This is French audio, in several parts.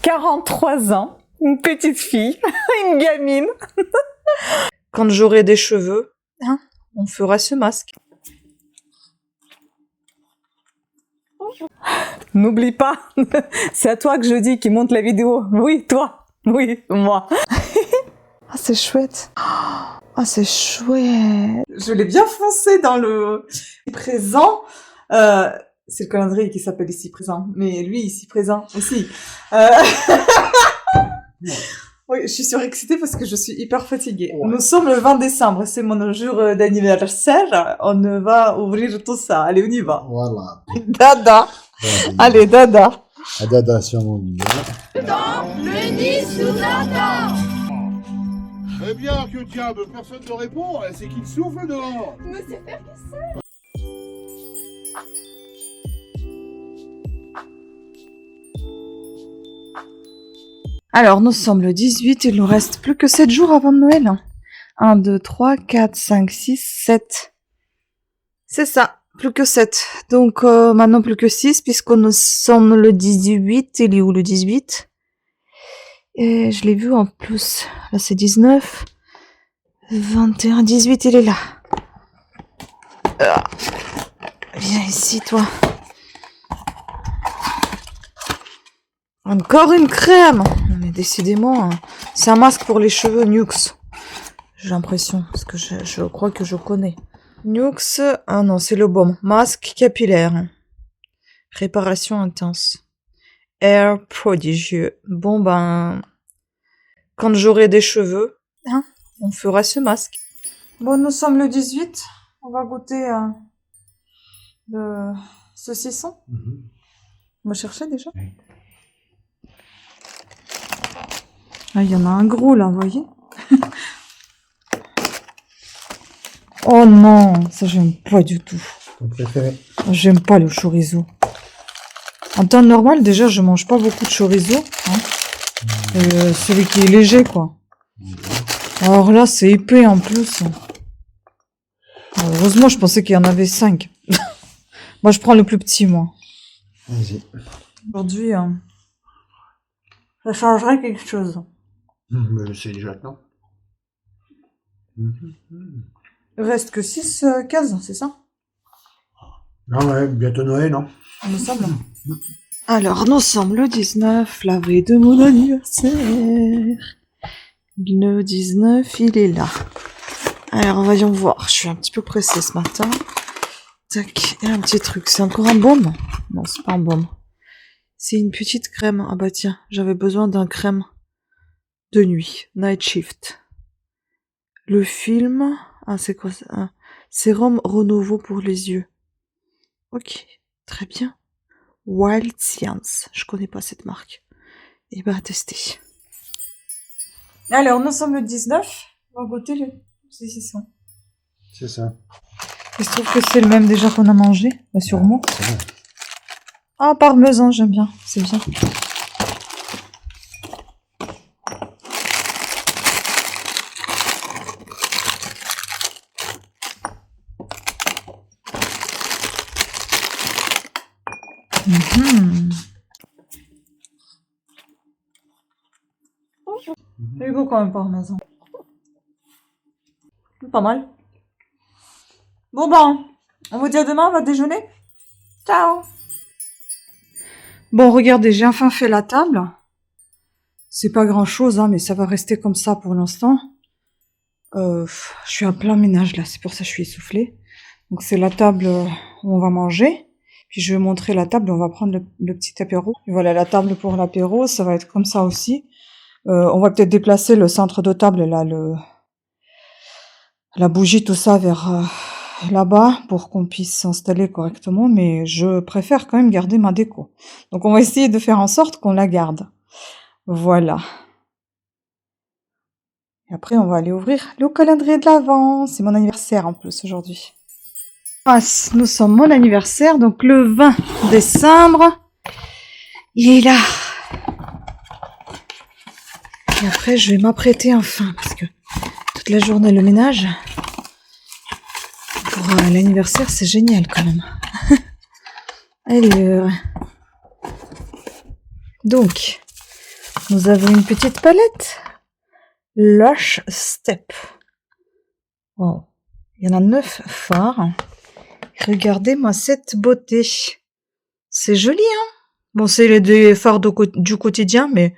43 ans, une petite fille, une gamine. Quand j'aurai des cheveux, hein, on fera ce masque. N'oublie pas, c'est à toi que je dis qui monte la vidéo. Oui, toi. Oui, moi. Ah, c'est chouette. Ah, c'est chouette. Je l'ai bien foncé dans le présent. C'est le calendrier qui s'appelle ici présent, mais lui ici présent aussi. Oui, je suis surexcitée parce que je suis hyper fatiguée. Ouais. Nous sommes le 20 décembre, c'est mon jour d'anniversaire. On va ouvrir tout ça. Allez, on y va. Voilà. Dada. Allez, dada. À dada sur mon lit. Dans le nid sous Nathan. Très bien, que diable, personne ne répond, c'est qu'il souffle dehors. Monsieur Ferguson. Alors, nous sommes le 18, il nous reste plus que 7 jours avant Noël. 1, 2, 3, 4, 5, 6, 7. C'est ça, plus que 7. Donc, maintenant plus que 6, puisque nous sommes le 18. Il est où le 18? Et je l'ai vu en plus. Là, c'est 19. 21, 18, il est là. Viens ici, toi. Encore une crème! Mais décidément, c'est un masque pour les cheveux Nux. J'ai l'impression, parce que je crois que je connais. Nux, ah non, c'est le baume. Masque capillaire. Réparation intense. Air prodigieux. Bon ben, quand j'aurai des cheveux, hein, on fera ce masque. Bon, nous sommes le 18. On va goûter le saucisson. On va chercher déjà. Ah, il y en a un gros là, vous voyez? Oh non, ça j'aime pas du tout. Ton préféré? J'aime pas le chorizo. En temps normal, déjà, je mange pas beaucoup de chorizo. Hein. Celui qui est léger, quoi. Alors là, c'est épais en plus. Heureusement, je pensais qu'il y en avait 5. Moi, je prends le plus petit, moi. Vas-y. Aujourd'hui, ça changerait quelque chose. Mais c'est déjà non. Il reste que 6 cases, c'est ça? Non, ouais, bientôt Noël, non? Il me semble. Alors, nous sommes le 19, la veille de mon anniversaire. Le 19, il est là. Alors, voyons voir. Je suis un petit peu pressée ce matin. Tac, il y a un petit truc. C'est encore un baume? Non, c'est pas un baume. C'est une petite crème. Ah bah tiens, j'avais besoin d'un crème de nuit. Night Shift. Le film... Ah, c'est quoi ça? Un sérum renouveau pour les yeux. Ok, très bien. Wild Science. Je connais pas cette marque. Et bah, à tester. Alors, nous sommes le 19. On va goûter le saucisson. C'est ça. Il se trouve que c'est le même déjà qu'on a mangé. Bah, sûrement. C'est bon. Ah, parmesan, j'aime bien. C'est bien. C'est beau quand même parmesan. Pas mal. Bon ben, on vous dit à demain, on va déjeuner. Ciao. Bon, regardez, j'ai enfin fait la table. C'est pas grand chose, hein, mais ça va rester comme ça pour l'instant. Je suis en plein ménage là, c'est pour ça que je suis essoufflée. Donc c'est la table où on va manger. Puis je vais montrer la table, on va prendre le petit apéro. Et voilà, la table pour l'apéro, ça va être comme ça aussi. On va peut-être déplacer le centre de table, là, la bougie, tout ça, vers là-bas, pour qu'on puisse s'installer correctement. Mais je préfère quand même garder ma déco. Donc on va essayer de faire en sorte qu'on la garde. Voilà. Et après, on va aller ouvrir le calendrier de l'Avent. C'est mon anniversaire en plus aujourd'hui. Nous sommes mon anniversaire, donc le 20 décembre. Il est là. Et après, je vais m'apprêter enfin, parce que toute la journée, le ménage, pour l'anniversaire, c'est génial quand même. Alors, donc, nous avons une petite palette. Lush Step. Wow. Il y en a 9 phares. Regardez-moi cette beauté. C'est joli, hein? Bon, c'est des fards du quotidien, mais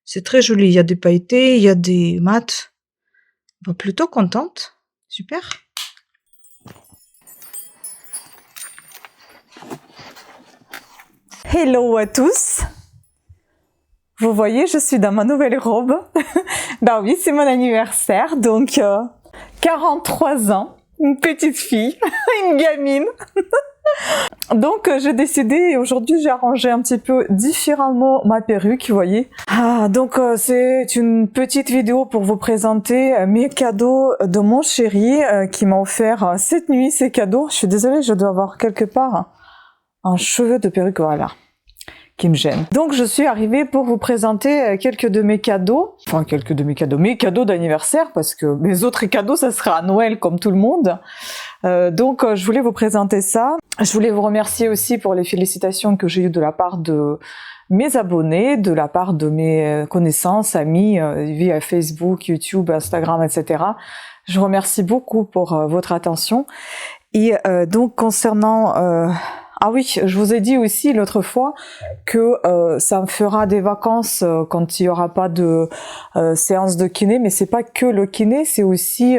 c'est très joli. Il y a des pailletés, il y a des mats. Bon, plutôt contente. Super. Hello à tous. Vous voyez, je suis dans ma nouvelle robe. Ben oui, c'est mon anniversaire, donc 43 ans, une petite fille, une gamine. Donc j'ai décidé, aujourd'hui j'ai arrangé un petit peu différemment ma perruque, vous voyez. Donc c'est une petite vidéo pour vous présenter mes cadeaux de mon chéri qui m'a offert cette nuit ces cadeaux. Je suis désolée, je dois avoir quelque part un cheveu de perruque, voilà, qui me gêne. Donc je suis arrivée pour vous présenter quelques de mes cadeaux, mes cadeaux d'anniversaire, parce que mes autres cadeaux ça sera à Noël comme tout le monde. Donc je voulais vous présenter ça. Je voulais vous remercier aussi pour les félicitations que j'ai eues de la part de mes abonnés, de la part de mes connaissances, amis, via Facebook, YouTube, Instagram, etc. Je vous remercie beaucoup pour votre attention. Et donc concernant... Ah oui, je vous ai dit aussi l'autre fois que ça me fera des vacances quand il y aura pas de séance de kiné, mais c'est pas que le kiné, c'est aussi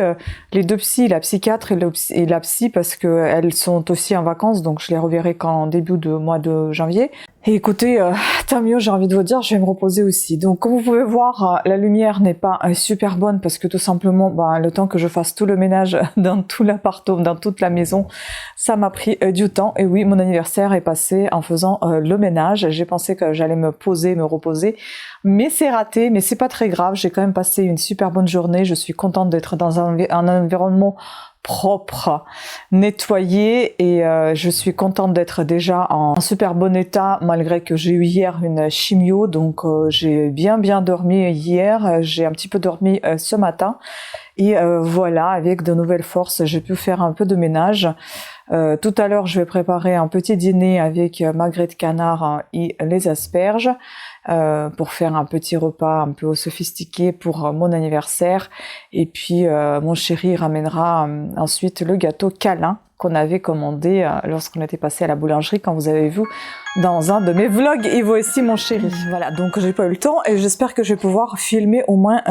les deux psys, la psychiatre et la psy, parce que elles sont aussi en vacances, donc je les reverrai qu'en début de mois de janvier. Et écoutez, tant mieux, j'ai envie de vous dire, je vais me reposer aussi. Donc comme vous pouvez voir, la lumière n'est pas super bonne parce que tout simplement, le temps que je fasse tout le ménage dans tout l'appartement, dans toute la maison, ça m'a pris du temps. Et oui, mon anniversaire est passé en faisant le ménage. J'ai pensé que j'allais me poser, me reposer, mais c'est raté, mais c'est pas très grave. J'ai quand même passé une super bonne journée. Je suis contente d'être dans un environnement propre, nettoyé, et je suis contente d'être déjà en super bon état malgré que j'ai eu hier une chimio, donc j'ai bien dormi hier, j'ai un petit peu dormi ce matin, et voilà, avec de nouvelles forces j'ai pu faire un peu de ménage. Tout à l'heure je vais préparer un petit dîner avec magret de canard et les asperges, pour faire un petit repas un peu sophistiqué pour mon anniversaire. Et puis mon chéri ramènera ensuite le gâteau câlin qu'on avait commandé lorsqu'on était passé à la boulangerie, quand vous avez vu dans un de mes vlogs. Et voici mon chéri. Voilà, donc j'ai pas eu le temps et j'espère que je vais pouvoir filmer au moins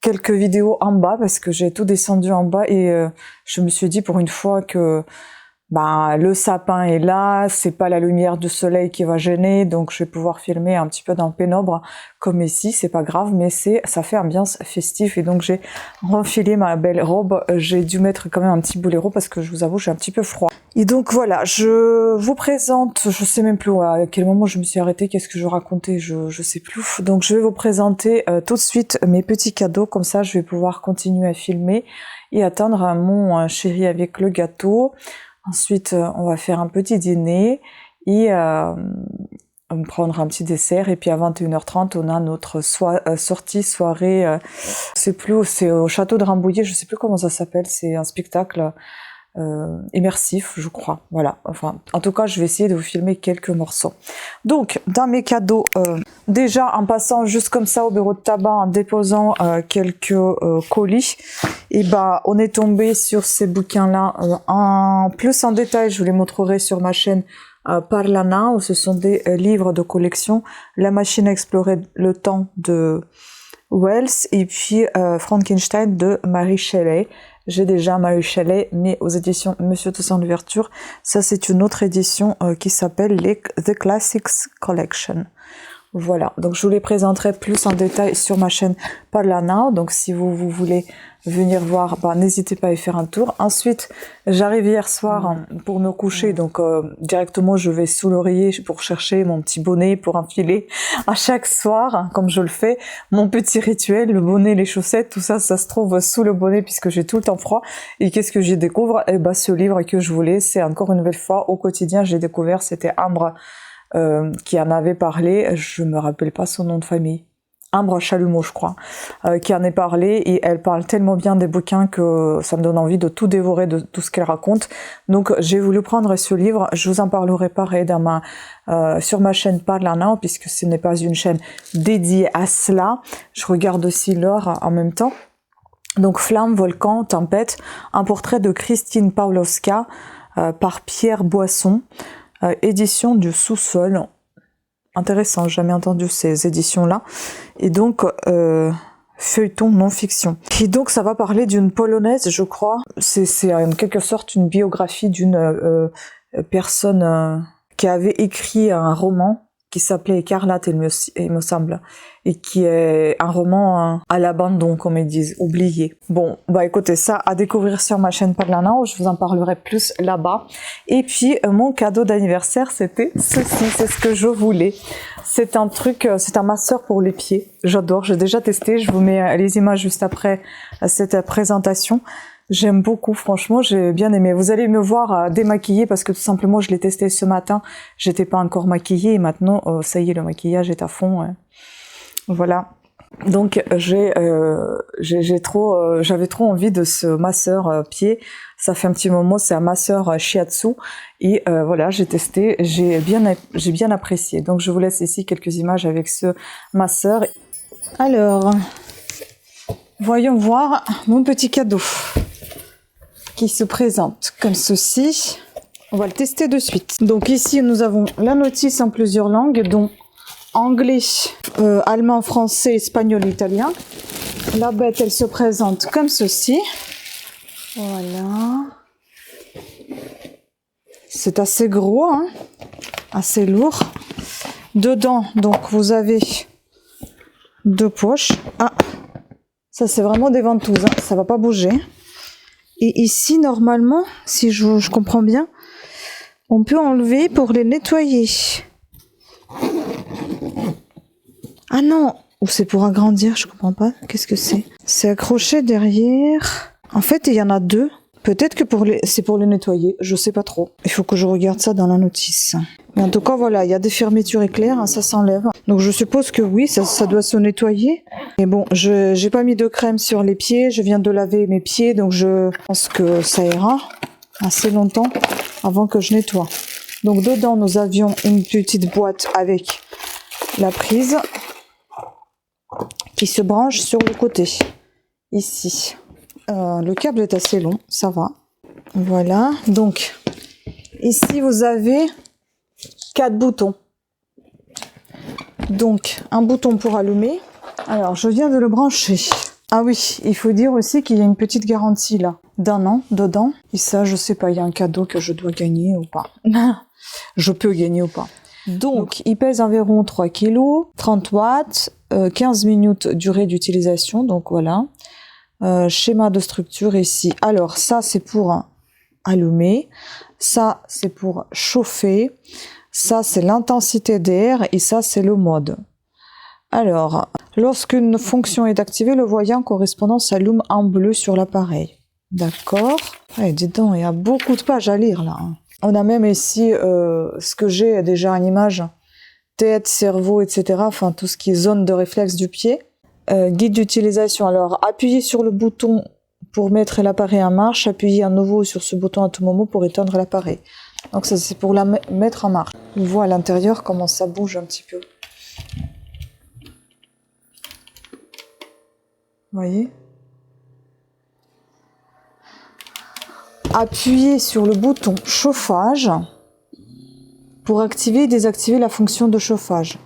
quelques vidéos en bas, parce que j'ai tout descendu en bas et je me suis dit pour une fois que le sapin est là, c'est pas la lumière du soleil qui va gêner, donc je vais pouvoir filmer un petit peu dans le pénombre comme ici, c'est pas grave, mais ça fait ambiance festive. Et donc j'ai renfilé ma belle robe, j'ai dû mettre quand même un petit boléro parce que je vous avoue j'ai un petit peu froid. Et donc voilà, je vous présente, je sais même plus à quel moment je me suis arrêtée, qu'est-ce que je racontais, je sais plus. Donc je vais vous présenter tout de suite mes petits cadeaux, comme ça je vais pouvoir continuer à filmer et attendre mon chéri avec le gâteau. Ensuite, on va faire un petit dîner et prendre un petit dessert. Et puis à 21h30, on a notre sortie soirée. C'est au château de Rambouillet, je sais plus comment ça s'appelle. C'est un spectacle immersif, je crois. Voilà. Enfin, en tout cas, je vais essayer de vous filmer quelques morceaux. Donc, dans mes cadeaux, déjà en passant juste comme ça au bureau de tabac, en déposant quelques colis, et on est tombé sur ces bouquins-là en plus en détail. Je vous les montrerai sur ma chaîne Parlana, où ce sont des livres de collection. La machine à explorer le temps de Wells et puis Frankenstein de Mary Shelley. J'ai déjà Mary Shelley, mais aux éditions Monsieur Toussaint Louverture. Ça, c'est une autre édition qui s'appelle The Classics Collection. Voilà, donc je vous les présenterai plus en détail sur ma chaîne Parlana. Donc si vous voulez venir voir, n'hésitez pas à y faire un tour. Ensuite, j'arrive hier soir pour me coucher, donc directement je vais sous l'oreiller pour chercher mon petit bonnet pour enfiler à chaque soir, comme je le fais, mon petit rituel, le bonnet, les chaussettes, tout ça, ça se trouve sous le bonnet puisque j'ai tout le temps froid. Et qu'est-ce que j'y découvre? Ce livre que je voulais, c'est encore une nouvelle fois au quotidien, j'ai découvert, c'était Ambre qui en avait parlé, je me rappelle pas son nom de famille. Ambre Chalumeau, je crois, qui en est parlé, et elle parle tellement bien des bouquins que ça me donne envie de tout dévorer, de tout ce qu'elle raconte. Donc j'ai voulu prendre ce livre, je vous en parlerai pareil sur ma chaîne Parlana, puisque ce n'est pas une chaîne dédiée à cela. Je regarde aussi l'heure en même temps. Donc Flamme, Volcan, Tempête, un portrait de Christine Pawlowska par Pierre Boisson, édition du Sous-sol. Intéressant, j'ai jamais entendu ces éditions-là. Et donc, feuilleton non-fiction. Et donc, ça va parler d'une Polonaise, je crois. C'est en quelque sorte une biographie d'une personne qui avait écrit un roman qui s'appelait Écarlate, il me semble, et qui est un roman à l'abandon, comme ils disent, oublié. Bon, bah écoutez, ça à découvrir sur ma chaîne Parlana, où je vous en parlerai plus là-bas. Et puis, mon cadeau d'anniversaire, c'était ceci, c'est ce que je voulais. C'est un truc, c'est un masseur pour les pieds. J'adore, j'ai déjà testé, je vous mets les images juste après cette présentation. J'aime beaucoup, franchement, j'ai bien aimé. Vous allez me voir démaquillée parce que tout simplement, je l'ai testé ce matin. J'étais pas encore maquillée et maintenant, ça y est, le maquillage est à fond. Voilà. Donc, j'avais trop envie de ce masseur pied. Ça fait un petit moment, c'est un masseur shiatsu. Et voilà, j'ai testé, j'ai bien apprécié. Donc, je vous laisse ici quelques images avec ce masseur. Alors, voyons voir mon petit cadeau qui se présente comme ceci. On va le tester de suite. Donc ici, nous avons la notice en plusieurs langues, dont anglais, allemand, français, espagnol, italien. La bête, elle se présente comme ceci. Voilà. C'est assez gros, hein, assez lourd. Dedans, donc, vous avez 2 poches. Ah, ça c'est vraiment des ventouses, hein, ça va pas bouger. Et ici, normalement, si je comprends bien, on peut enlever pour les nettoyer. Ah non, ou c'est pour agrandir, je comprends pas. Qu'est-ce que c'est? C'est accroché derrière. En fait, il y en a 2. Peut-être que c'est pour les nettoyer, je sais pas trop. Il faut que je regarde ça dans la notice. Mais en tout cas, voilà, il y a des fermetures éclairs, hein, ça s'enlève. Donc je suppose que oui, ça doit se nettoyer. Mais bon, j'ai pas mis de crème sur les pieds, je viens de laver mes pieds, donc je pense que ça ira assez longtemps avant que je nettoie. Donc dedans, nous avions une petite boîte avec la prise qui se branche sur le côté, ici. Le câble est assez long, ça va. Voilà, donc ici vous avez 4 boutons. Donc un bouton pour allumer. Alors je viens de le brancher. Ah oui, il faut dire aussi qu'il y a une petite garantie là, d'1 an dedans. Et ça, je sais pas, il y a un cadeau que je dois gagner ou pas. Je peux gagner ou pas. Donc il pèse environ 3 kg, 30 watts, 15 minutes durée d'utilisation, donc voilà. Schéma de structure ici. Alors ça c'est pour allumer, ça c'est pour chauffer, ça c'est l'intensité d'air et ça c'est le mode. Alors, lorsqu'une fonction est activée, le voyant correspondant s'allume en bleu sur l'appareil. D'accord. Ouais, dis donc, il y a beaucoup de pages à lire là. On a même ici ce que j'ai déjà en image, tête, cerveau, etc. Enfin tout ce qui est zone de réflexe du pied. Guide d'utilisation. Alors, appuyez sur le bouton pour mettre l'appareil en marche, appuyez à nouveau sur ce bouton à tout moment pour éteindre l'appareil. Donc ça, c'est pour la mettre en marche. On voit à l'intérieur comment ça bouge un petit peu. Vous voyez? Appuyez sur le bouton chauffage pour activer et désactiver la fonction de chauffage.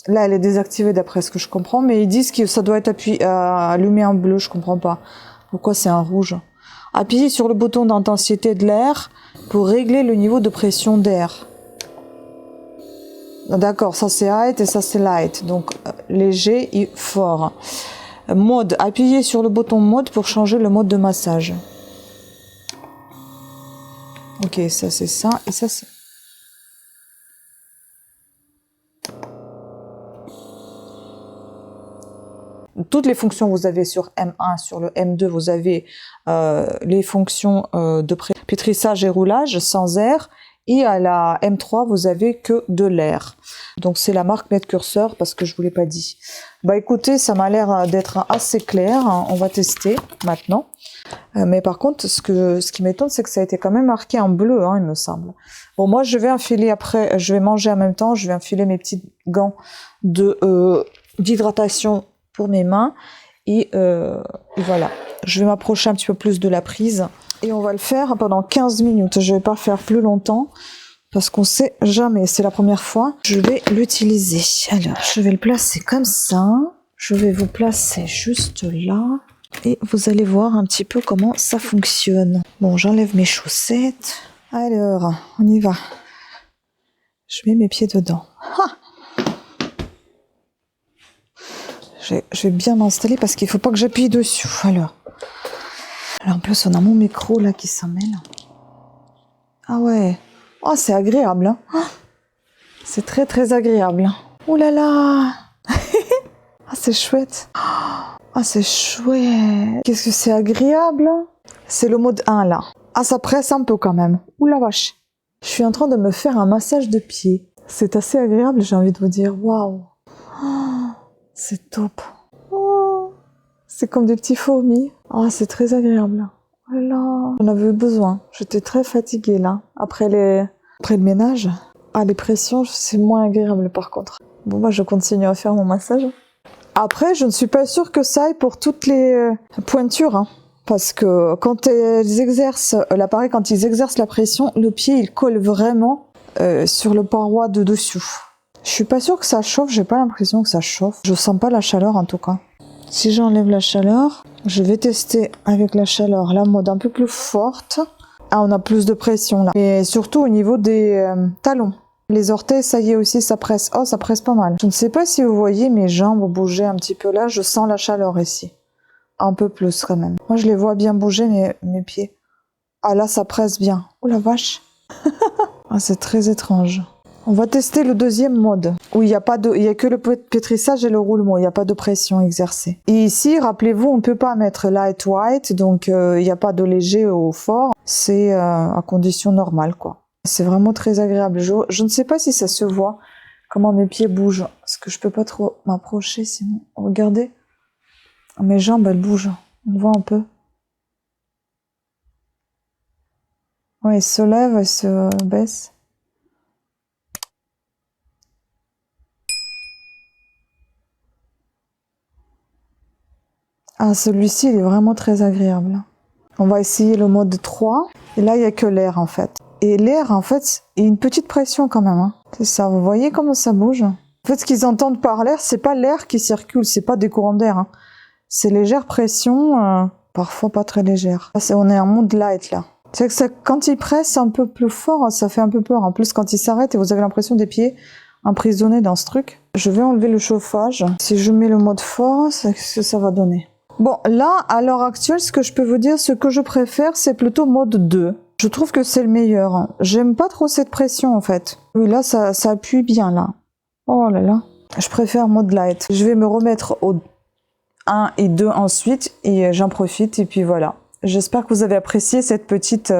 Là, elle est désactivée d'après ce que je comprends, mais ils disent que ça doit être allumé en bleu, je comprends pas. Pourquoi c'est en rouge? Appuyez sur le bouton d'intensité de l'air pour régler le niveau de pression d'air. D'accord, ça c'est height et ça c'est light, donc léger et fort. Mode, appuyez sur le bouton mode pour changer le mode de massage. Ok, ça c'est ça, et ça c'est... Toutes les fonctions vous avez sur M1, sur le M2 vous avez les fonctions de pétrissage et roulage sans air Et à la M3, vous avez que de l'air. Donc c'est la marque Net Curseur parce que je vous l'ai pas dit. Bah écoutez, ça m'a l'air d'être assez clair. On va tester maintenant. Mais par contre, ce qui m'étonne, c'est que ça a été quand même marqué en bleu, hein, il me semble. Bon, moi, je vais enfiler après, je vais manger en même temps, je vais enfiler mes petits gants d'hydratation pour mes mains. Et voilà, je vais m'approcher un petit peu plus de la prise. Et on va le faire pendant 15 minutes. Je vais pas faire plus longtemps parce qu'on sait jamais. C'est la première fois. Je vais l'utiliser. Alors, je vais le placer comme ça. Je vais vous placer juste là. Et vous allez voir un petit peu comment ça fonctionne. Bon, j'enlève mes chaussettes. Alors, on y va. Je mets mes pieds dedans. Ah, je vais bien m'installer parce qu'il faut pas que j'appuie dessus. Alors, en plus, on a mon micro là qui s'en mêle. Ah ouais. Oh, c'est agréable. Hein. Oh, c'est très très agréable. Oh là là. Ah, c'est chouette. Ah, c'est chouette. Qu'est-ce que c'est agréable. C'est le mode 1 là. Ah, ça presse un peu quand même. Ouh la vache. Je suis en train de me faire un massage de pied. C'est assez agréable, j'ai envie de vous dire. Waouh. Oh, c'est top. Oh, c'est comme des petits fourmis. Ah, c'est très agréable. Voilà. J'en avais besoin. J'étais très fatiguée là. Après le ménage. Ah, les pressions, c'est moins agréable par contre. Bon, bah, je continue à faire mon massage. Après, je ne suis pas sûre que ça aille pour toutes les pointures. Hein. Parce que quand ils exercent l'appareil, quand ils exercent la pression, le pied, il colle vraiment sur le paroi de dessous. Je suis pas sûre que ça chauffe. J'ai pas l'impression que ça chauffe. Je sens pas la chaleur en tout cas. Si j'enlève la chaleur, je vais tester avec la chaleur la mode un peu plus forte. Ah, on a plus de pression là. Et surtout au niveau des talons. Les orteils, ça y est aussi, ça presse. Oh, ça presse pas mal. Je ne sais pas si vous voyez mes jambes bouger un petit peu là. Je sens la chaleur ici. Un peu plus quand même. Moi, je les vois bien bouger, mes pieds. Ah là, ça presse bien. Oh la vache. Ah, c'est très étrange. On va tester le deuxième mode, où il n'y a que le pétrissage et le roulement, il n'y a pas de pression exercée. Et ici, rappelez-vous, on ne peut pas mettre lightweight, donc il n'y a pas de léger ou fort, c'est à condition normale, quoi. C'est vraiment très agréable. Je ne sais pas si ça se voit, comment mes pieds bougent, parce que je peux pas trop m'approcher sinon. Regardez, mes jambes, elles bougent, on voit un peu. Ouais, elles se lèvent, elles se baissent. Ah, celui-ci, il est vraiment très agréable. On va essayer le mode 3. Et là, il n'y a que l'air, en fait. Et l'air, en fait, il y a une petite pression quand même. Hein. C'est ça, vous voyez comment ça bouge? En fait, ce qu'ils entendent par l'air, c'est pas l'air qui circule, c'est pas des courants d'air. Hein. C'est légère pression, parfois pas très légère. Là, on est en mode light, là. C'est que ça, quand il presse un peu plus fort, ça fait un peu peur. En plus, quand il s'arrête et vous avez l'impression des pieds emprisonnés dans ce truc. Je vais enlever le chauffage. Si je mets le mode fort, c'est ce que ça va donner. Bon, là, à l'heure actuelle, ce que je peux vous dire, ce que je préfère, c'est plutôt mode 2. Je trouve que c'est le meilleur. J'aime pas trop cette pression, en fait. Oui, là, ça appuie bien, là. Oh là là. Je préfère mode light. Je vais me remettre au 1 et 2 ensuite, et j'en profite, et puis voilà. J'espère que vous avez apprécié cette petite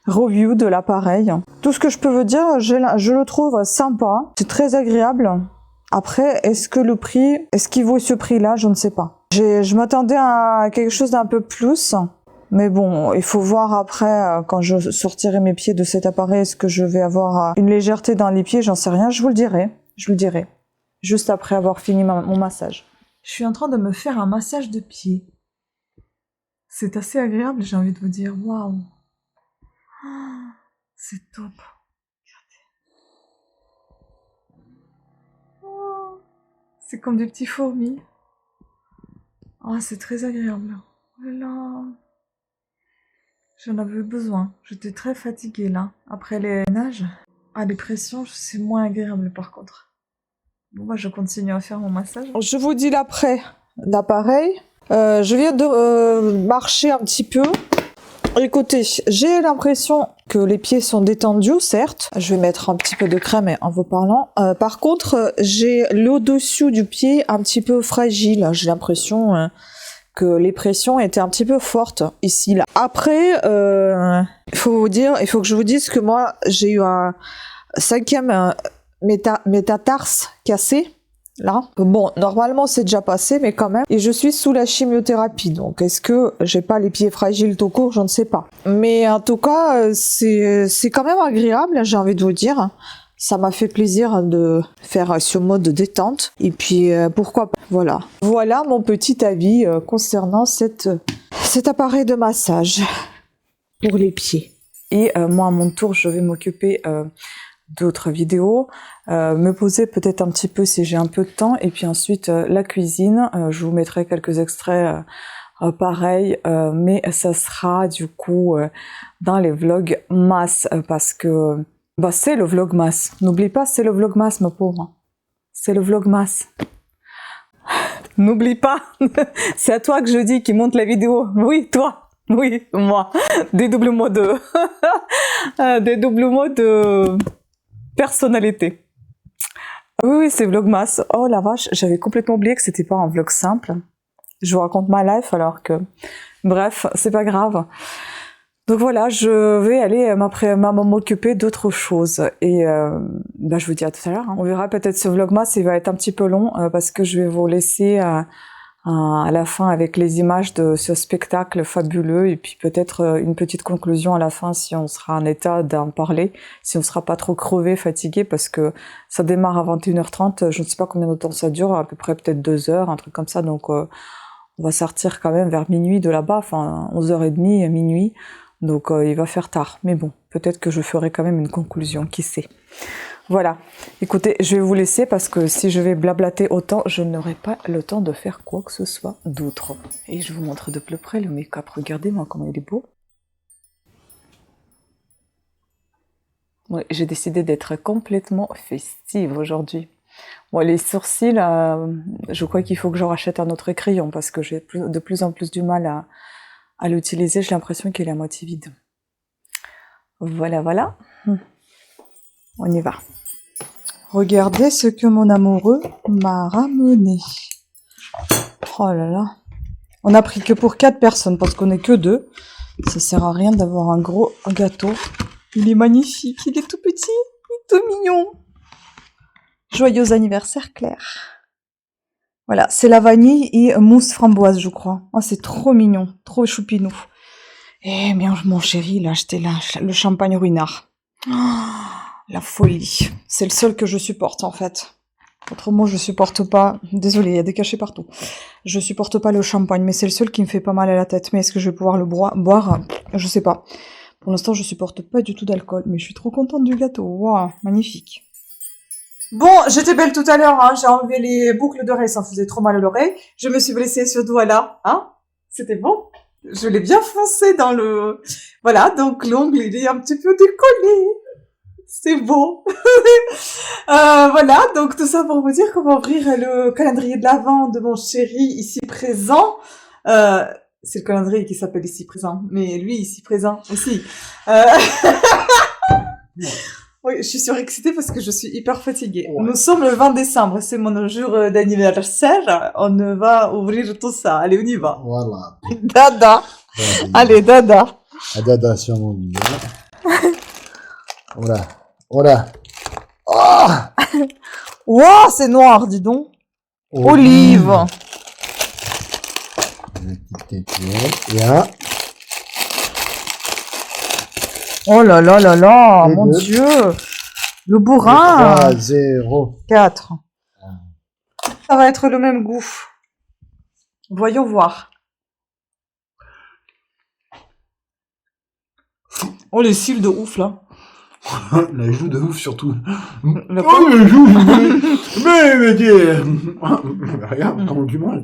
review de l'appareil. Tout ce que je peux vous dire, je le trouve sympa. C'est très agréable. Après, est-ce qu'il vaut ce prix-là? Je ne sais pas. Je m'attendais à quelque chose d'un peu plus, mais bon, il faut voir après, quand je sortirai mes pieds de cet appareil, est-ce que je vais avoir une légèreté dans les pieds? J'en sais rien, je vous le dirai, juste après avoir fini mon massage. Je suis en train de me faire un massage de pieds. C'est assez agréable, j'ai envie de vous dire, waouh, c'est top. Oh, c'est comme des petits fourmis. Ah, c'est très agréable. Voilà. J'en avais besoin. J'étais très fatiguée là. Après les nages. Ah, les pressions, c'est moins agréable par contre. Bon, bah, je continue à faire mon massage. Je vous dis l'après l'appareil. Je viens de marcher un petit peu. Écoutez, j'ai l'impression que les pieds sont détendus, certes. Je vais mettre un petit peu de crème en vous parlant. Par contre, j'ai le dessus du pied un petit peu fragile. J'ai l'impression que les pressions étaient un petit peu fortes ici, là. Après, il faut que je vous dise que moi, j'ai eu un 5e métatarse cassé. Là. Bon, normalement, c'est déjà passé, mais quand même. Et je suis sous la chimiothérapie. Donc, est-ce que j'ai pas les pieds fragiles tout court? Je ne sais pas. Mais en tout cas, c'est quand même agréable, j'ai envie de vous dire. Ça m'a fait plaisir de faire ce mode de détente. Et puis, pourquoi pas. Voilà. Voilà mon petit avis concernant cet appareil de massage pour les pieds. Et moi, à mon tour, je vais m'occuper d'autres vidéos, me poser peut-être un petit peu si j'ai un peu de temps, et puis ensuite la cuisine, je vous mettrai quelques extraits pareils, mais ça sera du coup dans les vlogs masse, parce que bah, c'est le vlogmas. N'oublie pas, c'est le vlogmas, ma pauvre. C'est le vlogmas. N'oublie pas, c'est à toi que je dis qui monte la vidéo. Oui, toi. Oui, moi. Dédoublement de... Dédoublement de... personnalité. Oui, c'est vlogmas. Oh la vache, j'avais complètement oublié que c'était pas un vlog simple. Je vous raconte ma life alors que... Bref, c'est pas grave. Donc voilà, je vais aller m'occuper d'autre chose. Et bah, je vous dis à tout à l'heure. Hein. On verra peut-être ce vlogmas, il va être un petit peu long parce que je vais vous laisser... à la fin avec les images de ce spectacle fabuleux et puis peut-être une petite conclusion à la fin si on sera en état d'en parler, si on sera pas trop crevé, fatigué, parce que ça démarre à 21h30, je ne sais pas combien de temps ça dure, à peu près peut-être 2 heures, un truc comme ça, donc on va sortir quand même vers minuit de là-bas, enfin 11h30, minuit, donc il va faire tard, mais bon, peut-être que je ferai quand même une conclusion, qui sait. Voilà, écoutez, je vais vous laisser parce que si je vais blablater autant, je n'aurai pas le temps de faire quoi que ce soit d'autre. Et je vous montre de plus près le make-up, regardez-moi comment il est beau. Ouais, j'ai décidé d'être complètement festive aujourd'hui. Bon, les sourcils, je crois qu'il faut que je rachète un autre crayon parce que j'ai de plus en plus du mal à l'utiliser, j'ai l'impression qu'il est à moitié vide. Voilà, voilà. On y va. Regardez ce que mon amoureux m'a ramené. Oh là là. On a pris que pour 4 personnes parce qu'on n'est que 2. Ça sert à rien d'avoir un gros gâteau. Il est magnifique, il est tout petit, il est tout mignon. Joyeux anniversaire Claire. Voilà, c'est la vanille et mousse framboise je crois. Oh, c'est trop mignon, trop choupinou. Et mon chéri, il a acheté le champagne ruinard. Oh, la folie. C'est le seul que je supporte, en fait. Autrement, je supporte pas... Désolée, il y a des cachets partout. Je supporte pas le champagne, mais c'est le seul qui me fait pas mal à la tête. Mais est-ce que je vais pouvoir le boire? Je sais pas. Pour l'instant, je supporte pas du tout d'alcool, mais je suis trop contente du gâteau. Waouh, magnifique. Bon, j'étais belle tout à l'heure, hein. J'ai enlevé les boucles d'oreilles, ça me faisait trop mal à l'oreille. Je me suis blessée ce doigt-là, hein. C'était bon. Je l'ai bien foncé dans le... Voilà, donc l'ongle, il est un petit peu décollé. C'est beau. Voilà, donc tout ça pour vous dire qu'on va ouvrir le calendrier de l'Avent de mon chéri ici présent. C'est le calendrier qui s'appelle ici présent, mais lui ici présent aussi. Oui, je suis surexcitée parce que je suis hyper fatiguée. Ouais. Nous sommes le 20 décembre, c'est mon jour d'anniversaire. On va ouvrir tout ça. Allez, on y va. Voilà. Dada. Allez, dada. Ah, dada sur mon lit. Voilà. Voilà. Oh wow, c'est noir, dis donc. Olive. Là. Oh là là là là, mon Dieu. Le bourrin. 3, 0. 4. Ça va être le même goût. Voyons voir. Oh, les cils de ouf, là. La joue de ouf, surtout. La joue. Mais regarde, comment tu manges.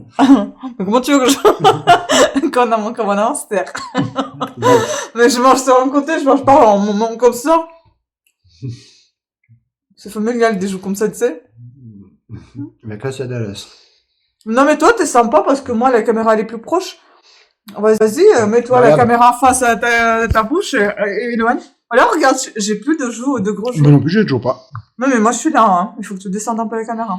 Comment tu veux que je... Comme un hamster. Mais je mange sur un côté, je mange pas en moment comme ça. C'est familial des joues comme ça, tu sais. Mais casse à Dallas. Non mais toi, t'es sympa parce que moi, la caméra, elle est plus proche. Vas-y, mets-toi la caméra face à ta bouche et éloigne. Alors, regarde, j'ai plus de joues, de gros joues. Mais non plus, j'ai toujours pas. Non, mais moi, je suis là, hein. Il faut que tu descendes un peu la caméra.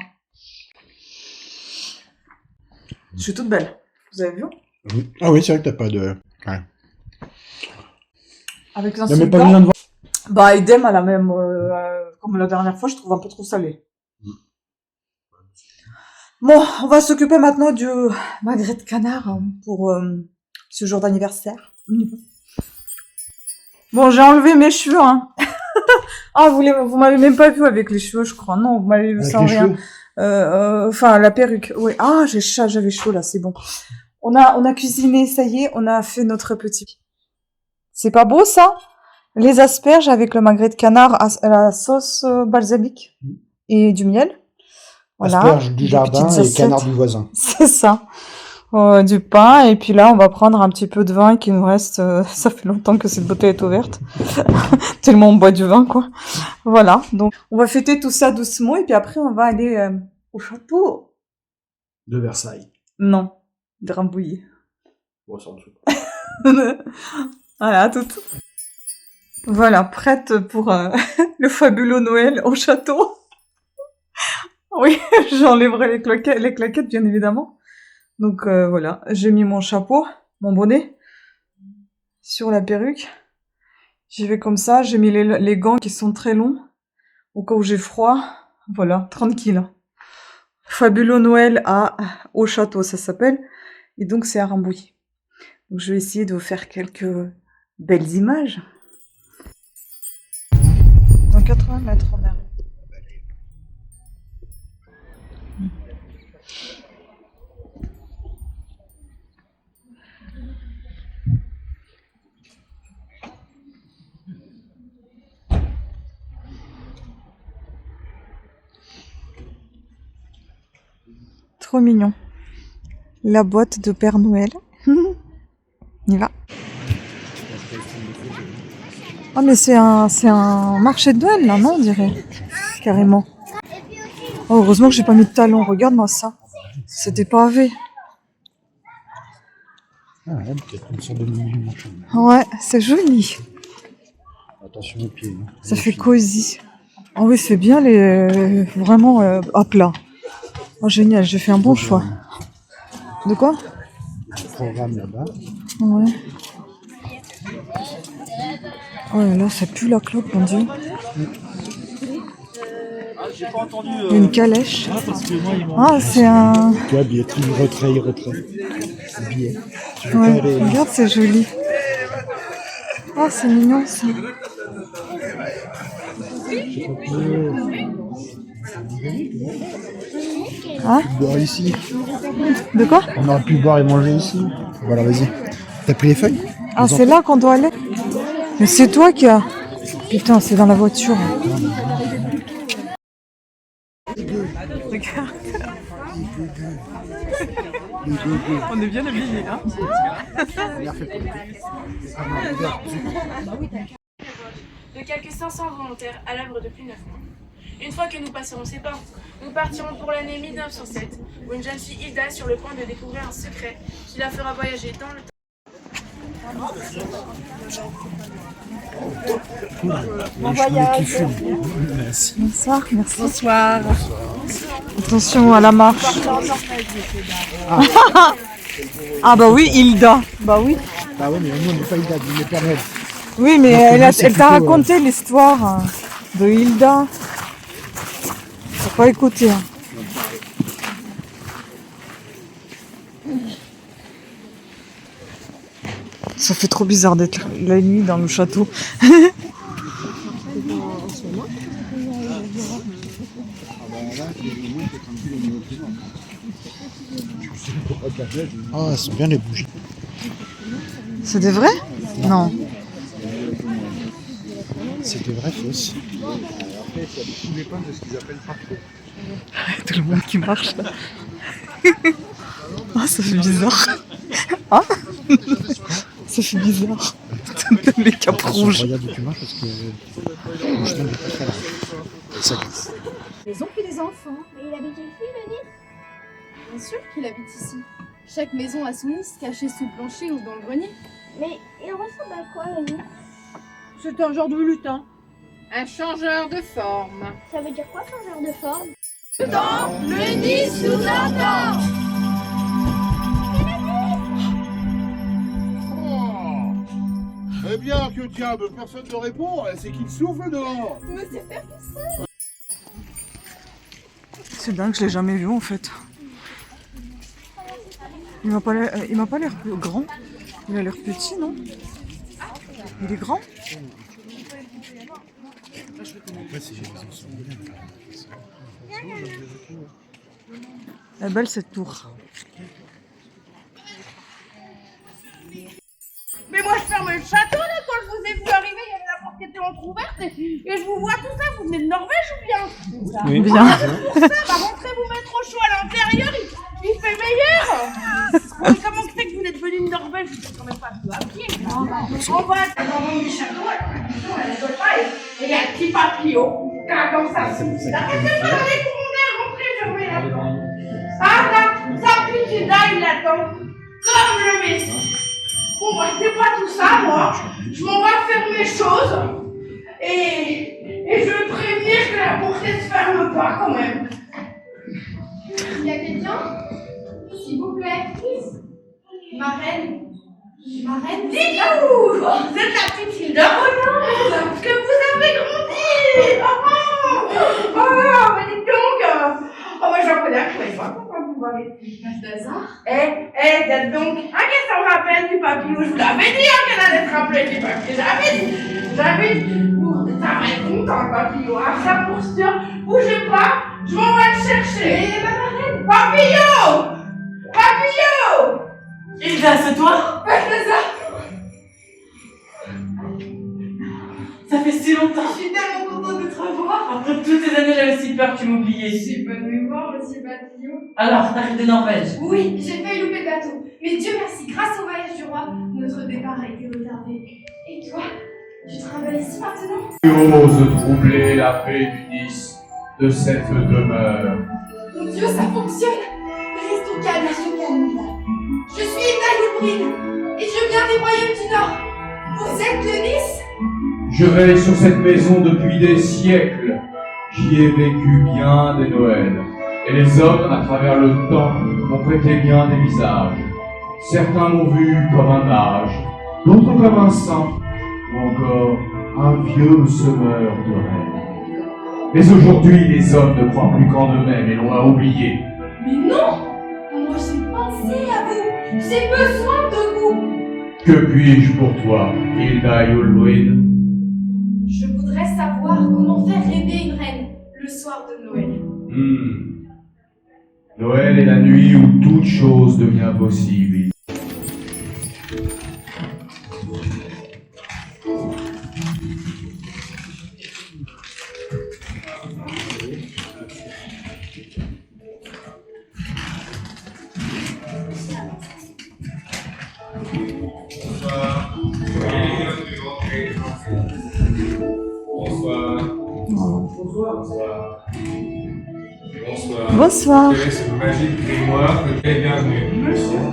Je suis toute belle. Vous avez vu? Ah oui, c'est vrai que t'as pas de... Ouais. Avec un Non, mais seul pas dent. besoin de voir. Bah, idem à la même, comme la dernière fois, je trouve un peu trop salé. Bon, on va s'occuper maintenant du magret de canard hein, pour ce jour d'anniversaire. Bon, j'ai enlevé mes cheveux, hein. Ah, vous m'avez même pas vu avec les cheveux, je crois. Non, vous m'avez vu Avec sans les rien. cheveux. Enfin, la perruque. Oui. Ah, j'avais chaud là, c'est bon. On a cuisiné, ça y est, on a fait notre petit. C'est pas beau ça? Les asperges avec le magret de canard à la sauce balsamique et du miel. Voilà. Asperges du Des jardin petites et assiettes. canard du voisin. C'est ça. Du pain et puis là on va prendre un petit peu de vin qui nous reste. Ça fait longtemps que cette bouteille est ouverte. Tellement on boit du vin quoi. Voilà. Donc on va fêter tout ça doucement et puis après on va aller au château. De Versailles. Non, de Rambouillet. Bon, c'est en dessous. Voilà, toutes. Voilà, prête pour le fabuleux Noël au château. Oui, j'enlèverai les claquettes, bien évidemment. Donc voilà, j'ai mis mon chapeau, mon bonnet sur la perruque. J'y vais comme ça, j'ai mis les gants qui sont très longs, au cas où j'ai froid. Voilà, tranquille. Fabuleux Noël au château, ça s'appelle. Et donc c'est à Rambouillet. Donc je vais essayer de vous faire quelques belles images. Dans 80 mètres, on arrive. Trop mignon. La boîte de Père Noël. On y va. Ah mais c'est un marché de Noël là, non on dirait. Carrément. Oh, heureusement que j'ai pas mis de talons, regarde-moi ça. C'était pavé. Ah ouais, peut-être une sorte de mini manchon. Ouais, c'est joli. Attention aux pieds. Hein. Ça fait cosy. Ah oui, c'est bien vraiment à plat. Oh génial, j'ai fait un bon choix. De quoi? Le programme là-bas. Ouais. Oh là là, ça pue la clope, mon Dieu. Il y a une calèche. Ah, c'est un... Tu vois, billetterie, retrait. Billet. Tu veux Ouais, pas aller... regarde, c'est joli. Ah, c'est mignon, ça. Hein? Boire ici. De quoi? On aurait pu boire et manger ici. Voilà, vas-y. T'as pris les feuilles? Ah, c'est là qu'on doit aller? Mais c'est toi qui as... Putain, c'est dans la voiture. Regarde. On est bien habillés, hein? De quelques 500 volontaires à l'œuvre depuis 9 mois. Une fois que nous passerons ces portes, nous partirons pour l'année 1907, où une jeune fille Hilda est sur le point de découvrir un secret qui la fera voyager dans le temps. Bon voyage. Bonsoir, merci. Bonsoir. Attention à la marche. Ah bah oui, Hilda. Bah oui. Ah ouais, mais nous, on n'est pas Hilda, on est Père Noël. Oui, mais elle t'a raconté l'histoire de Hilda. Faut pas écouter. Hein. Ça fait trop bizarre d'être la nuit dans le château. Ah, elles sont bien les bougies. C'est des vrais? Non. C'est des vraies fausses. Tout le monde qui marche là. Ah, ça fait bizarre. Ah ça fait bizarre. Les capes rouges. Regarde où tu marches parce que le chemin n'est pas très large. Ça glisse. Maison puis les enfants. Mais il habite ici, Denis? Bien sûr qu'il habite ici. Chaque maison a son nid, caché sous le plancher ou dans le grenier. Mais il ressemble à quoi, le nid? C'est un genre de lutin. Un changeur de forme. Ça veut dire quoi, changeur de forme? Le nid sous un dent. Très bien, que diable, personne ne répond, c'est qu'il souffle dehors. Mais c'est faire C'est dingue, je l'ai jamais vu en fait. Il m'a pas l'air plus grand. Il a l'air petit, non? Il est grand? Elle est belle cette tour. Mais moi je ferme le château là quand je vous ai vu arriver, il y avait la porte qui était entrouverte et je vous vois tout ça, vous venez de Norvège ou bien? Oui, bien. Bah rentrez vous mettre au chaud à l'intérieur, il fait meilleur. Mais comment c'est que vous êtes venu de Norvège? Vous êtes quand même pas tout à pied. On va dans mon château, elle ne pas et il y a le petit papillon. Comme ça. Arrêtez pas d'aller tourner, rentrez, je remets la porte. Ah là, sa petite dame l'attend. Comme je mets. Bon, bah, c'est pas tout ça, moi. Je m'en vais faire mes choses. Et je veux prévenir que la porte ne se ferme pas, quand même. Il y a quelqu'un? S'il vous plaît. Ma reine. Ma reine? Dis-nous! Vous êtes la petite Hilda Roland que vous avez grandi! Oh, mais dites donc! Oh, moi j'en connais, je ne sais pas pourquoi vous parlez. Balthazar? Dites donc! Ah, qu'est-ce que ça me rappelle du papillon? Je vous l'avais dit qu'elle allait se rappeler du papillon. J'avais dit. Ça va être content, le papillon. Ah, ça pour sûr. Bougez pas, je m'en vais le chercher. Et ma marraine? Papillon! Papillon! Hilda, c'est toi? Balthazar! Ça fait si longtemps. Je suis tellement contente de te revoir. Après toutes ces années, j'avais si peur que tu m'oubliais. J'ai bonne mémoire, monsieur Papillon. Alors, t'arrives de Norvège? Oui, j'ai failli louper le bateau. Mais Dieu merci, grâce au voyage du roi, notre départ a été retardé. Et toi, tu travailles ici maintenant? Ose troubler la paix du Nice de cette demeure. Mon Dieu, ça fonctionne! Restons calmes, je suis Hilda Yulbrine, et je viens des royaumes du Nord. Vous êtes de Nice? Je veille sur cette maison depuis des siècles. J'y ai vécu bien des Noëls. Et les hommes, à travers le temps, m'ont prêté bien des visages. Certains m'ont vu comme un mage, d'autres comme un saint, ou encore un vieux semeur de rêves. Mais aujourd'hui, les hommes ne croient plus qu'en eux-mêmes et l'on a oublié. Mais non! Moi j'ai pensé à vous! J'ai besoin de vous! Que puis-je pour toi, Hilda Yulbrine? Je voudrais savoir comment faire rêver une reine le soir de Noël. Noël est la nuit où toute chose devient possible. Bonsoir. Quel est ce magique grimoire que tu es bienvenu?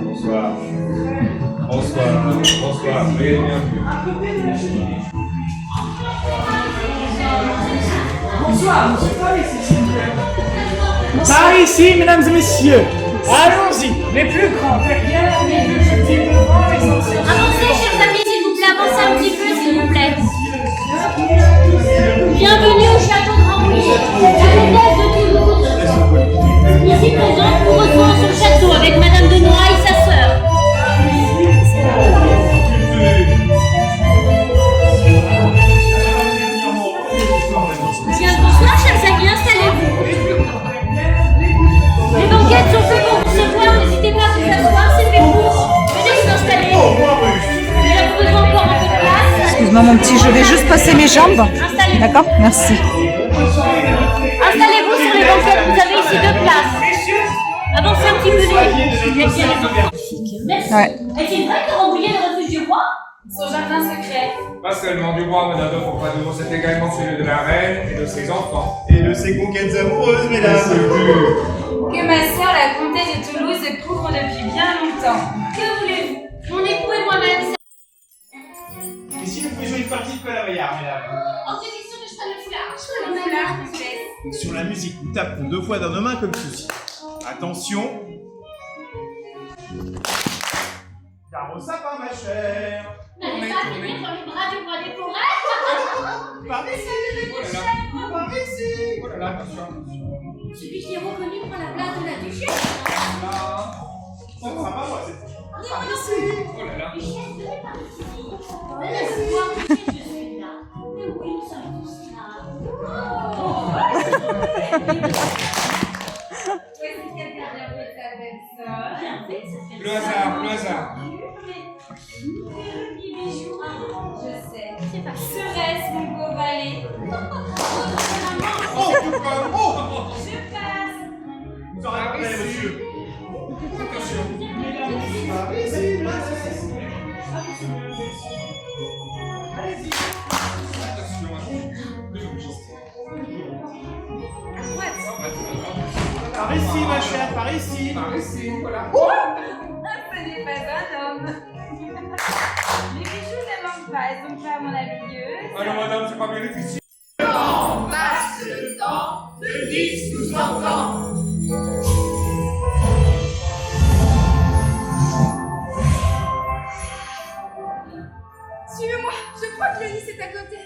Bonsoir. Bonsoir. Bonsoir. Soyez bienvenue. Bonsoir, monsieur Paris, s'il vous plaît. Par ici, mesdames et messieurs. Allons-y. Les plus grands derrière, les plus petits devant, les anciens. Avancez, chers amis, s'il vous plaît, avancez un petit peu, s'il vous plaît. Bienvenue au château de Rambouillet, à l'hôtel de Toulouse. Ici présente vous reçoit dans son château avec Madame de Noailles, sa sœur. Bien, bonsoir, chers amis, installez-vous. Les banquettes sont faites pour vous recevoir, n'hésitez pas à vous asseoir, c'est fait pour. Venez vous installer. Nous avons besoin encore un peu de place. Excuse-moi mon petit, je vais juste passer mes jambes. Installez-vous. D'accord? Merci. Installez-vous sur les banquettes, vous avez ici 2 places. Avancez un petit peu Merci. Ouais. Et c'est vrai que Rambouillet est le refuge du roi? Son jardin secret. Pas seulement du roi, madame de Pompadour, c'est également celui de la reine et de ses enfants. Et de ses conquêtes amoureuses, mesdames. Que ma sœur, la comtesse de Toulouse, couvre depuis bien longtemps. Que voulez-vous? Mon époux et moi-même. Et si nous faisions une partie de Colavaillard, mesdames? En question de cheval de foulard. Cheval de foulard, comtesse. Sur la musique, nous tapons 2 fois dans nos mains comme ceci. Attention. D'arbre au sapin, ma chère. n'allez pas finir dans les bras du roi des forêts. Par ici. Oh là là, attention. Celui qui est reconnu prend la place de la duchesse. Ça ne sera pas moi, c'est Par ici. Oh là là. Duchesse, venez par ici. Laisse-moi, duchesse, je suis là. Mais oui, nous sommes tous là. Est-ce que quelqu'un vient avec sa personne? Bien fait, ça fait Le hasard, le hasard. Petit bijou. Je sais. C'est pas Serait-ce mon beau valet? Oh, putain, oh. Je passe. Vous aurez appelé, monsieur. Attention. Par ici, allez-y. Attention, par ici, ma chère, par ici. Par ici, voilà. Ce n'est pas un homme. Les bijoux ne manquent pas, elles sont pas mon habilleuse. Alors, madame, c'est pas bien difficile. Passe le temps, le 10 nous entend. Suivez-moi, je crois que Lénis est à côté.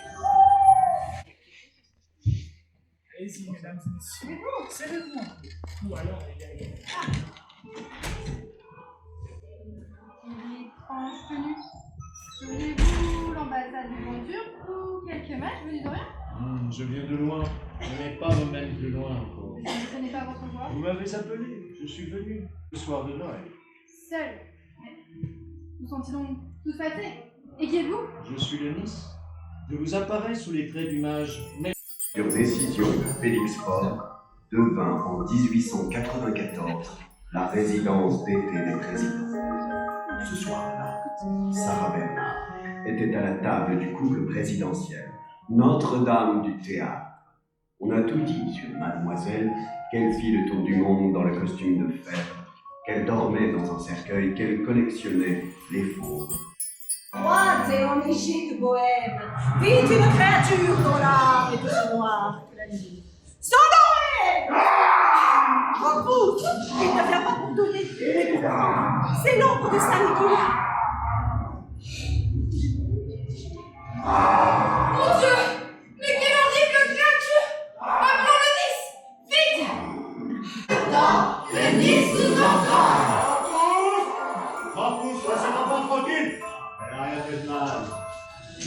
Allez-y, mesdames et messieurs. Serrez-vous. Ou alors, les gars. Étrange tenue. Souvenez-vous l'ambassade du Bonjour ou quelques matchs venus de rien? Je viens de loin. Je n'ai pas me mettre plus loin encore. Je ne connais pas votre voix. Vous m'avez appelé. Je suis venu le soir de Noël. Seul. Mais vous sentez donc tous fatigués. Et qui êtes-vous? Je suis le Nice. Je vous apparais sous les traits du mage. Sur décision de Félix Faure, devint en 1894 la résidence d'été des présidents. Ce soir-là, Sarah Bernard était à la table du couple présidentiel, Notre-Dame du théâtre. On a tout dit sur Mademoiselle, qu'elle fit le tour du monde dans le costume de fer, qu'elle dormait dans un cercueil, qu'elle collectionnait les faux. Droite et en Égypte bohème, vite une créature dont l'âme est aussi noire que la nuit. S'endorer! Repousse! Il ne vient pas pour donner, mais pour prendre. C'est l'ombre de Saint-Nicolas. Mon Dieu! Mais quelle horrible créature! Appelons le Nice! Vite! Dans le Nice nous entend! Repousse, laissez-moi pas tranquille! Elle n'a rien fait de mal.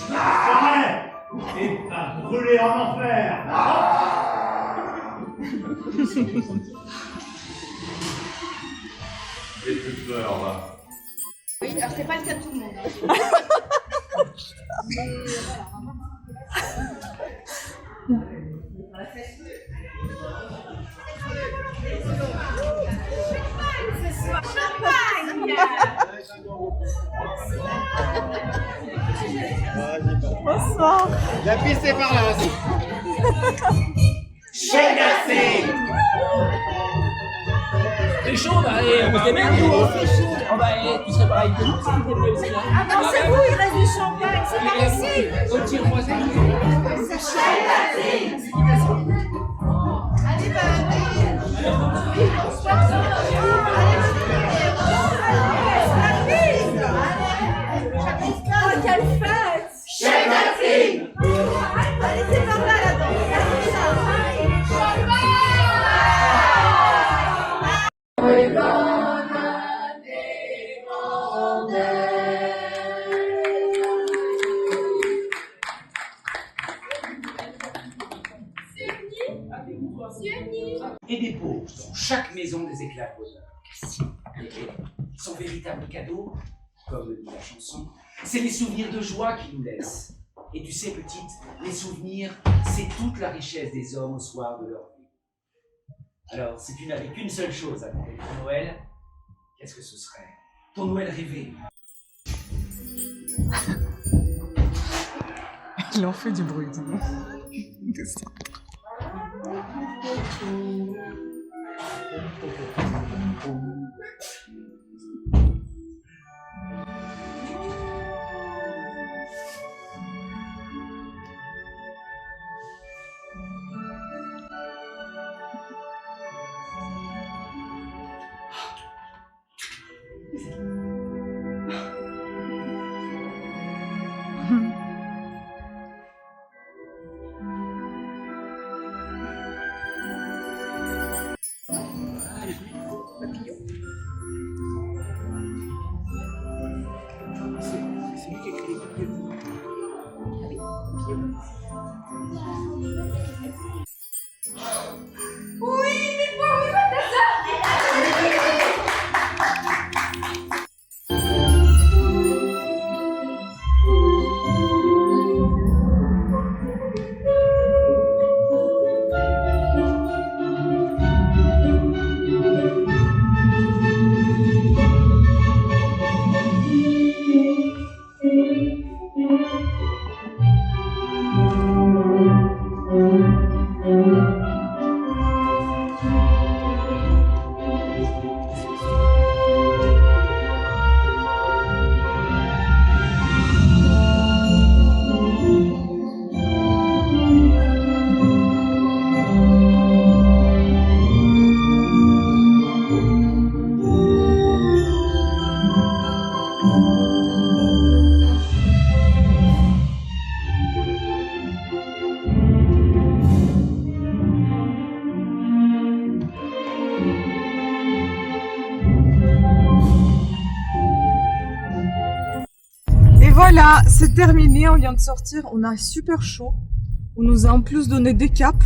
Pareil! Et va brûler en enfer! J'ai plus peur, là. Oui, alors c'est pas le cas de tout le monde. Bonsoir. La piste est par là, vas-y. C'est chaud, bah, allez, on peut se démerder. Oh, bah, allez, tu serais pareil que nous, si tu étais aussi là. Avancez-vous, il reste du champagne, c'est par ici. Retire-moi ça. Allez, bah, Oh, quelle fête! Allez, c'est par là, là-bas. Et dépose dans chaque maison des éclats de bonheur. Et son véritable cadeau, comme le dit la chanson, c'est les souvenirs de joie qu'il nous laisse. Et tu sais, petite, les souvenirs, c'est toute la richesse des hommes au soir de leur vie. Alors, si tu n'avais qu'une seule chose à demander pour Noël, qu'est-ce que ce serait? Ton Noël rêvé. Il en fait du bruit, dis donc. Voilà, c'est terminé, on vient de sortir, on a super chaud. On nous a en plus donné des capes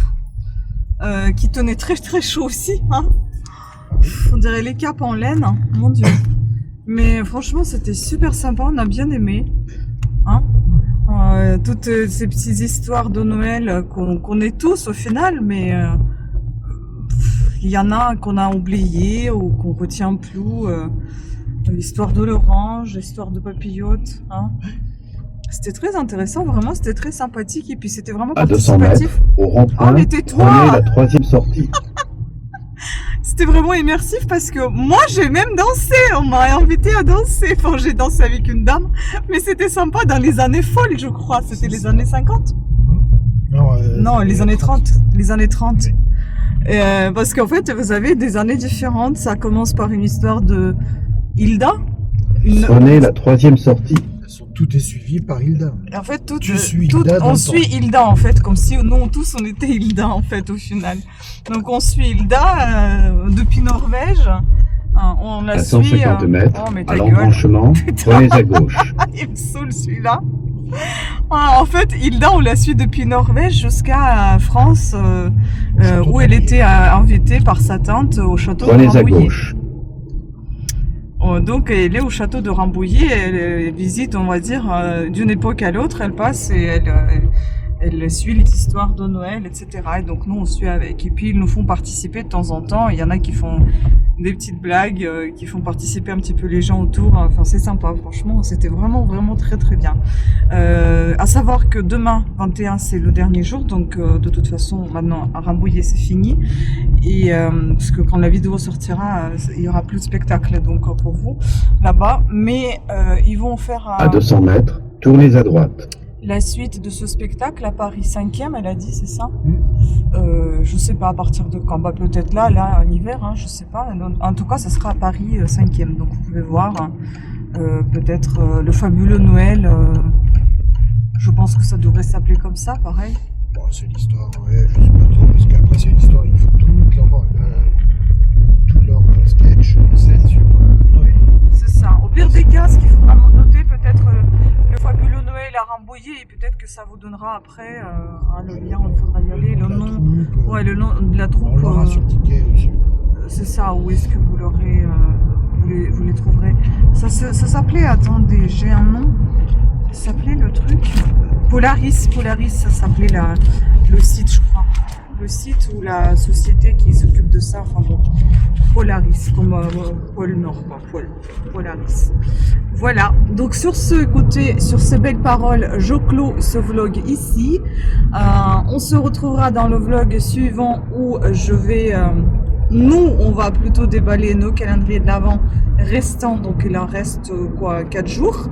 qui tenaient très très chaud aussi. Hein. On dirait les capes en laine, hein, mon dieu. Mais franchement, c'était super sympa, on a bien aimé. Hein. Toutes ces petites histoires de Noël qu'on connaît tous au final, mais il y en a qu'on a oublié ou qu'on retient plus. L'histoire de l'orange, l'histoire de papillote. Hein. C'était très intéressant, vraiment, c'était très sympathique et puis c'était vraiment à 200 participatif. mètres, au rond-point, oh, mais tais-toi! prenez la 3e sortie. C'était vraiment immersif parce que moi j'ai même dansé, on m'a invité à danser. Enfin, j'ai dansé avec une dame, mais c'était sympa dans les années folles, je crois. C'était les années 50 ? Non, les années 30. Les années 30. Parce qu'en fait, vous avez des années différentes. Ça commence par une histoire de Hilda. Prenez la 3e sortie. Tout est suivi par Hilda. En fait, on suit Hilda en fait, comme si nous tous on était Hilda en fait au final. Donc on suit Hilda depuis Norvège. On la à suit. 150 mètres, oh, mais à l'embranchement, prenez à gauche. Il me saoule celui-là. En fait, Hilda, on la suit depuis Norvège jusqu'à France, où elle était invitée par sa tante au château de Rambouillet. Prenez à gauche. Donc elle est au château de Rambouillet, elle visite, on va dire, d'une époque à l'autre, elle passe et elle suit les histoires de Noël, etc. Et donc nous on suit avec. Et puis ils nous font participer de temps en temps, il y en a qui font des petites blagues, qui font participer un petit peu les gens autour, enfin c'est sympa, franchement c'était vraiment très très bien. À savoir que demain, 21, c'est le dernier jour, donc de toute façon maintenant à Rambouillet c'est fini. Et parce que quand la vidéo sortira, il y aura plus de spectacle donc pour vous là-bas, mais ils vont faire à 200 mètres, tournez à droite. La suite de ce spectacle à Paris 5e, elle a dit, c'est ça? Je sais pas à partir de quand, bah peut-être là en hiver, hein, je sais pas. En tout cas, ça sera à Paris 5e, donc vous pouvez voir peut-être le fabuleux Noël. Je pense que ça devrait s'appeler comme ça, pareil. Bon, c'est l'histoire, ouais, je sais pas trop, parce qu'après c'est une histoire, il faut tout leur sketch, scène sur Noël. C'est ça. Au pire des cas, ce qu'il faudra noter, peut-être le fabuleux Noël à Rambouillet, et peut-être que ça vous donnera après le lien où il faudra y aller, le nom, le nom de la troupe. On l'aura sur le ticket aussi. C'est ça, où est-ce que vous l'aurez, vous les trouverez. Ça s'appelait, attendez, j'ai un nom, ça s'appelait le truc Polaris, ça s'appelait le site, je crois. Le site ou la société qui s'occupe de ça, enfin bon, Polaris, comme pôle Nord, quoi, Polaris. Voilà, donc sur ce côté, sur ces belles paroles, je clôt ce vlog ici. On se retrouvera dans le vlog suivant où je vais... on va plutôt déballer nos calendriers de l'Avent restants, donc il en reste 4 jours.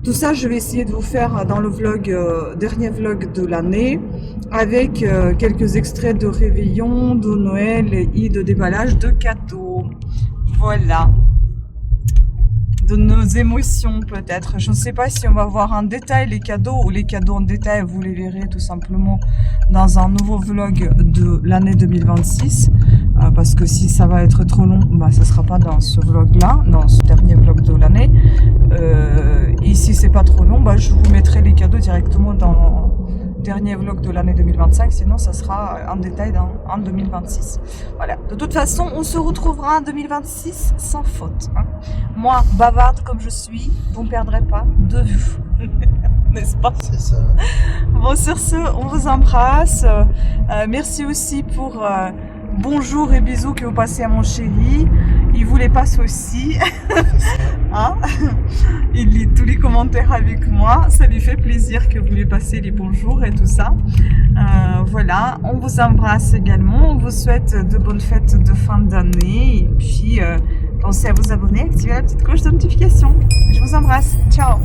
Tout ça, je vais essayer de vous faire dans le vlog, dernier vlog de l'année, avec quelques extraits de réveillon, de Noël et de déballage de cadeaux. Voilà. De nos émotions peut-être. Je ne sais pas si on va voir en détail les cadeaux ou les cadeaux en détail, vous les verrez tout simplement dans un nouveau vlog de l'année 2026. Parce que si ça va être trop long, bah, ça ne sera pas dans ce vlog-là, dans ce dernier vlog de l'année. Et si c'est pas trop long, bah, je vous mettrai les cadeaux directement dans le dernier vlog de l'année 2025. Sinon, ça sera en détail en 2026. Voilà. De toute façon, on se retrouvera en 2026 sans faute. Hein. Moi, bavarde comme je suis, vous ne perdrez pas de vue. N'est-ce pas? C'est ça. Bon, sur ce, on vous embrasse. Merci aussi pour... bonjour et bisous que vous passez à mon chéri. Il vous les passe aussi. Hein? Il lit tous les commentaires avec moi. Ça lui fait plaisir que vous lui passez les bonjours et tout ça. Voilà, on vous embrasse également. On vous souhaite de bonnes fêtes de fin d'année. Et puis, pensez à vous abonner, activer la petite cloche de notification. Je vous embrasse. Ciao!